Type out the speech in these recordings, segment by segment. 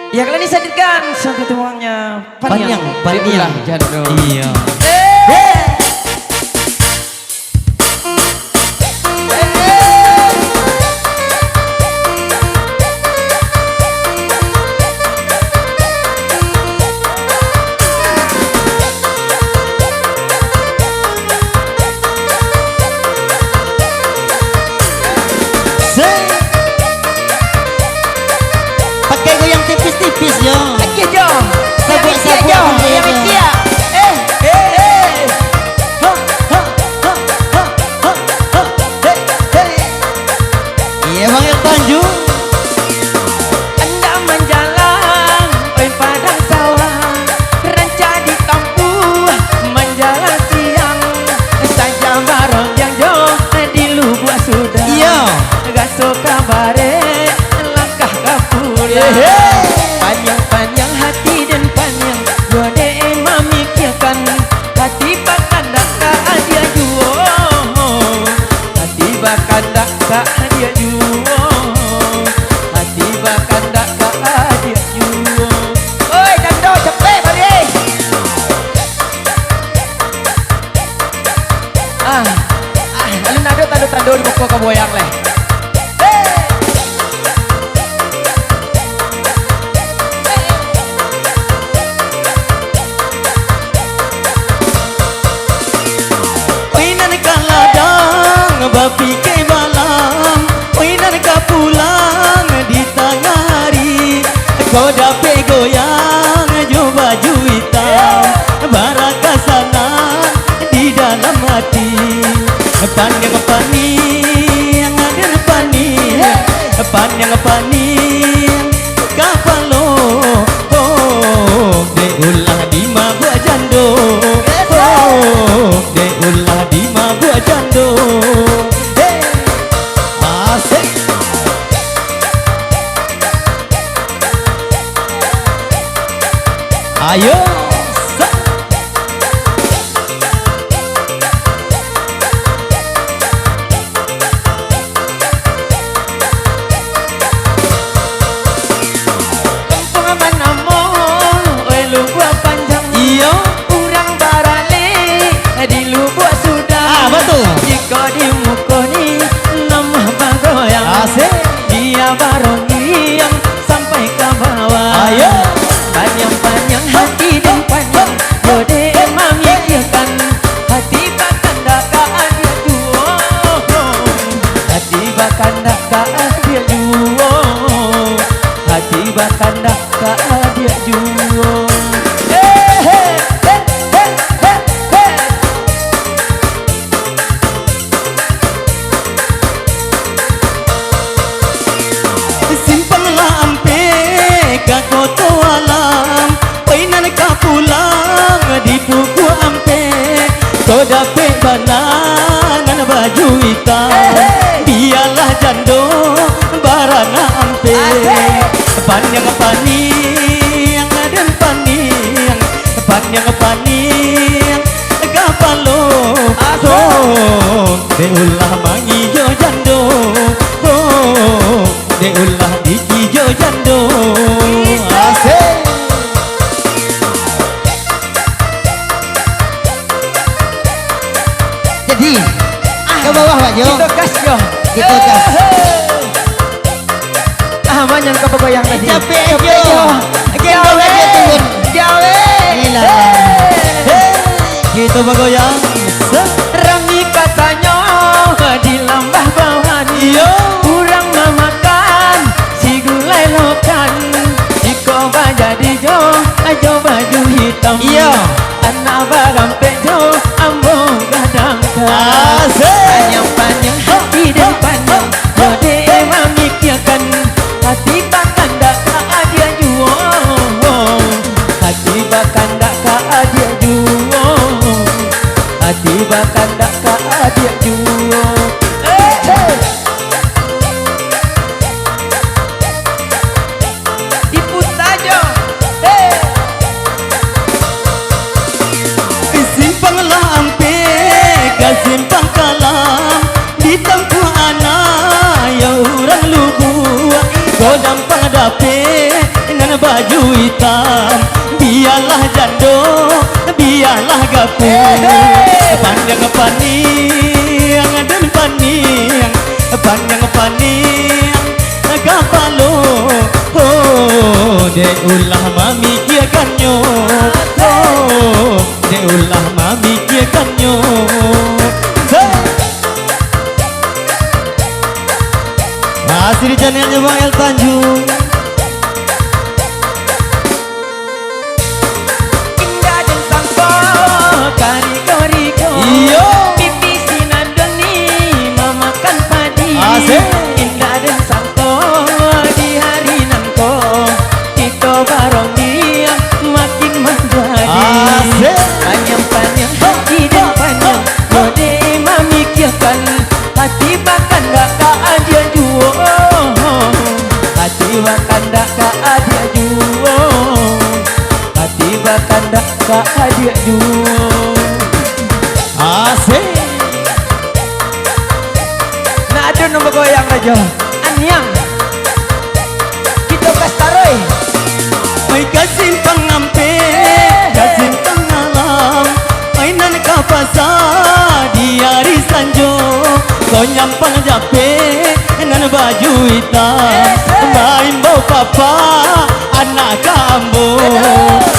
Ya kalian disadarkan satu tuangnya Panyang Jando. Iya. Pakai goyang tipis-tipis yo. Oke Jo. Sabuk-sabuk Jo. goyang. Kia. Iya Bang yang Tanjung. Anda menjalan oi padang sawah, ranca di kampung menjalan siang, saja bareng yang jauh di lubuk sudah. Iya. Gak suka bare langkah ke pulang. Panjang-panjang hati dan panjang gode memikirkan hati bahkan dak dia juo. Hati bahkan dak dia juo. Hati bahkan dak dia juo. Oi Jando cepet balik. Alun tado di buku kaboyang leh. Oinan ka ladang bapi ke malam, oinan ka pulang di tengah hari. Kau dapat goyang jo baju hitam, baraka sana di dalam hati. Panjang pani yang ada pani, panjang pani kapalo. Oh, de ulah di mabuk jando. De ulah di mabuk jando. Asik. Ayo. Iya. Urang barale di lubuk sudah. Betul. Jika di mukoni nama bagoyang. Asik. Dia barongi yang sampai ke bawah. Ayo. Panjang-panjang hati dan panjang Yode memikirkan hati bahkan dak dia juo. Hati bahkan dak dia juo. Hati bahkan dak dia juo. Simpanglah ampe ka koto alam, painan ka pulang di puku ampe. Kau dapat banangan baju hitam, biarlah jando barana ampe. Panjang pani yang ada pani, panjang pani kapalo. Oh, deulah mangi jo jando. Oh, deulah diki jo jando. Asik. Jadi ke bawah Pak Jo. Kita gas Jo. Kita gas. Banyak ke bagoyang tadi. Capek Jo. Gawe. Gawe. Gila. Gitu bagoyang. Rangi katanya di lambah bawah Iya. kurang memakan si gulai lokan. Jika jadi jo baju hitam. Iya. Anak barang pejo ambo gadangkan. Asik. Panjang-panjang hati dan panjang Jode memikirkan hati bahkan dak dia juo. Hati bahkan dak dia juo. Hati bahkan dak dia juo. Diputar Jo. Simpanglah ampe ka simpang kalam di tempuh anak ya orang lugu. Kau dampang dape dengan baju hitam. Biarlah jando, biarlah gapung. Pandang paniang dan paniang, pandang paniang kapalo. Oh, de ulah memikirkannya. Oh, de ulah memikirkannya. Masih di channelnya Bang El Tanjung. Indah dan sangko kariko-riko. Iyo. Pipi sinadoni memakan padi. Asik. Indah dan sangko di hari nanko. Kita bareng dia makin menjadi. Asik. Panjang-panjang hati dan panjang Mode memikirkan hati bahkan dak ada juo. Hati bahkan dak ada juo. Hati bahkan dak ada juo. Asik. Nah ada nombor goyang aja Anyang kita kastaroi. Oi kasimpang ngampe, kasimpang alam. Mainan kapasa di hari sanjo. Kau nyampang jape nan baju hitam. Main bau papa anak kamu.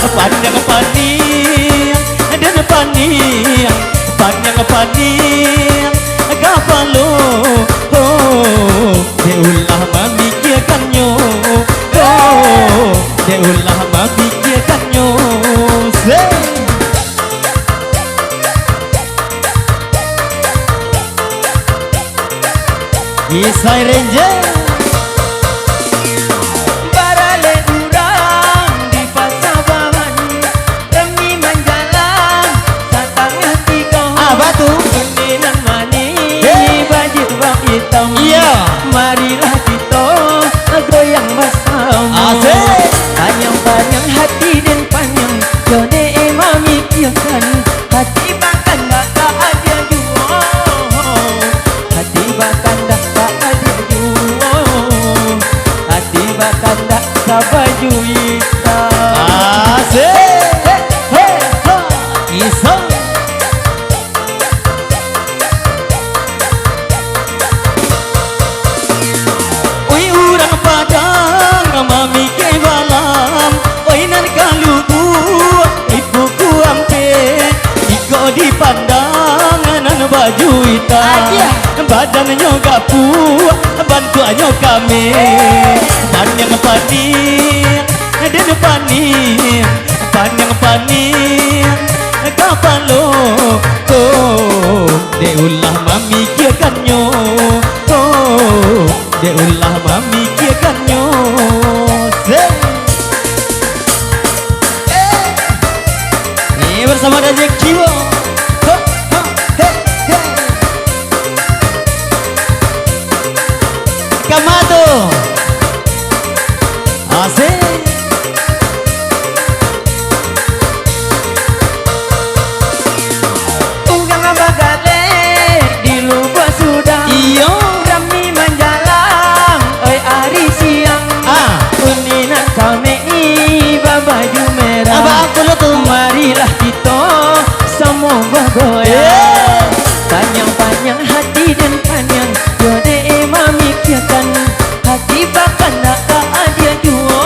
Pandang paniang dan paniang, pandang paniang kapalo. Oh, de ulah memikirkannya. Oh, de ulah memikirkannya. Isai Ranger. Barale urang di pasabawan Remi manjalan satangnya tiga. Batu. Kundinan manis baju bang hitam. Iya. Marilah kita goyang bersama. Asik. Panjang-panjang hati dan panjang Jone memikirkan hati bahkan dak ada juo. Hati bahkan dak ada juo. Hati bahkan dak baju hitam. Asik. Isai. Oi urang padang mamike balam. Oi nan kaluku ibuku ampe. Iko dipandang nan baju hitam. Aja. Badannya gapu bantuannya kami. Pandang paniang dan paniang, pandang paniang kapalo. Oh, de ulah memikirkannya. Oh, de ulah memikirkannya. Ini bersama Dajek Jiwo. Kamado. Asik. Unggang bagale di lubuk sudah. Iyo. Rami menjalang oi hari siang. Uninan kami baju merah. Apa aku lo tuh? Marilah kita semua bergoyang. Panjang-panjang hati dan panjang Jode memikirkan hati bahkan dak ada juo.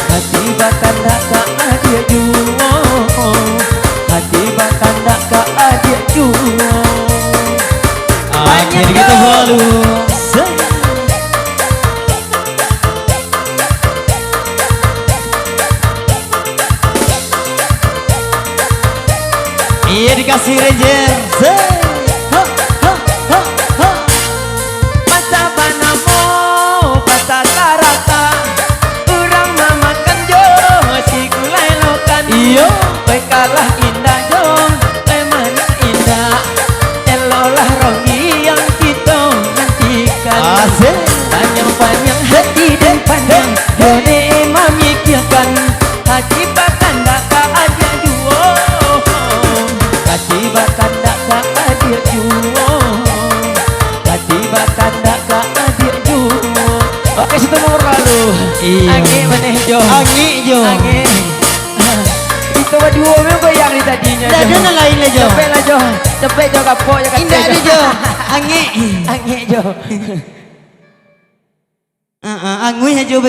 Hati bahkan dak ada juo. Hati bahkan dak ada juo. Akhir kita balu. Iya dikasih Ranger. Masa banamo kata sarata urang mamakan jo si gulai lokan. Iyo. Oi kalah indah jo mana indah elolah rongi yang kita nantikan. Asik. Panjang-panjang hati dan panjang Jone memikirkan hati bahkan dak ada juo. Hati bahkan dak ada juo. Hati bahkan dak ada juo. Oke, satu nomor lalu. Iya. Angin mana Jo? Angin Jo. Angin. Itu berdua memang goyang di tadinya. Tidak ada yang lain lah Jo. Cepet lah Jo. Cepet Jo kapok ya Indah ada Jo. Angin. Angin Jo. Angin Jo.